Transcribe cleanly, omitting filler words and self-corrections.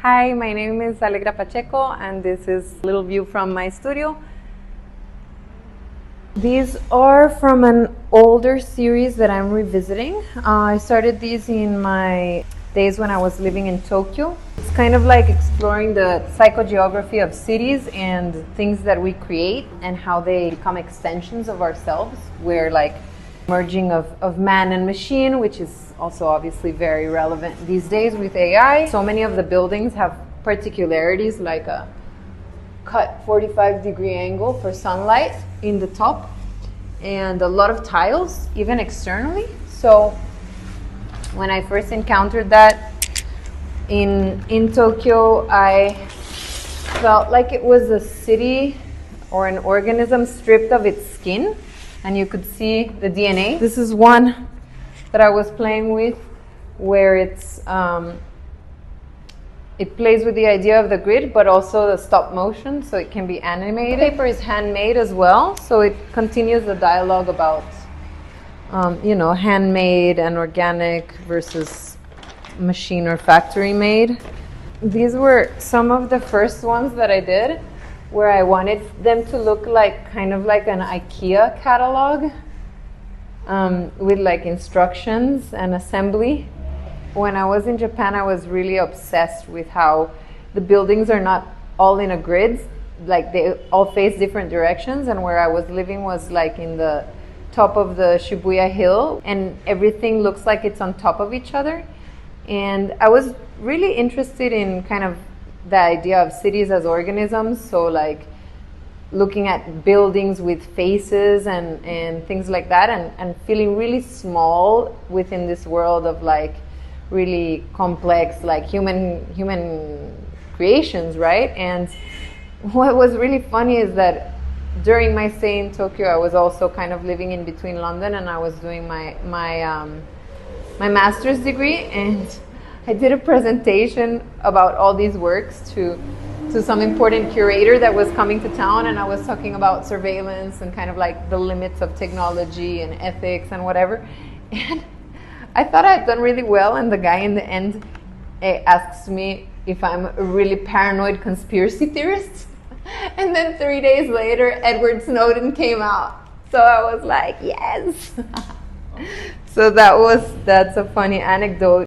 Hi, my name is Allegra Pacheco, and this is a little view from my studio. These are from an older series that I'm revisiting. I started these in my days when I was living in Tokyo. It's kind of like exploring the psychogeography of cities and things that we create and how they become extensions of ourselves. We're like merging of man and machine, which is also obviously very relevant these days with AI. So many of the buildings have particularities like a cut 45-degree angle for sunlight in the top and a lot of tiles, even externally. So when I first encountered that in Tokyo, I felt like it was a city or an organism stripped of its skin, and you could see the DNA. This is one that I was playing with, where it plays with the idea of the grid, but also the stop motion, so it can be animated. The paper is handmade as well, so it continues the dialogue about, handmade and organic versus machine or factory made. These were some of the first ones that I did, where I wanted them to look like kind of like an IKEA catalog, with like instructions and assembly. When I was in Japan, I was really obsessed with how the buildings are not all in a grid, like they all face different directions, and where I was living was like in the top of the Shibuya hill, and everything looks like it's on top of each other. And I was really interested in kind of the idea of cities as organisms, so like looking at buildings with faces and things like that, and feeling really small within this world of like really complex, like human creations, right? And what was really funny is that during my stay in Tokyo, I was also kind of living in between London, and I was doing my master's degree, and I did a presentation about all these works to some important curator that was coming to town, and I was talking about surveillance and kind of like the limits of technology and ethics and whatever. And I thought I had done really well, and the guy in the end asks me if I'm a really paranoid conspiracy theorist. And then 3 days later, Edward Snowden came out. So I was like, yes. So that's a funny anecdote.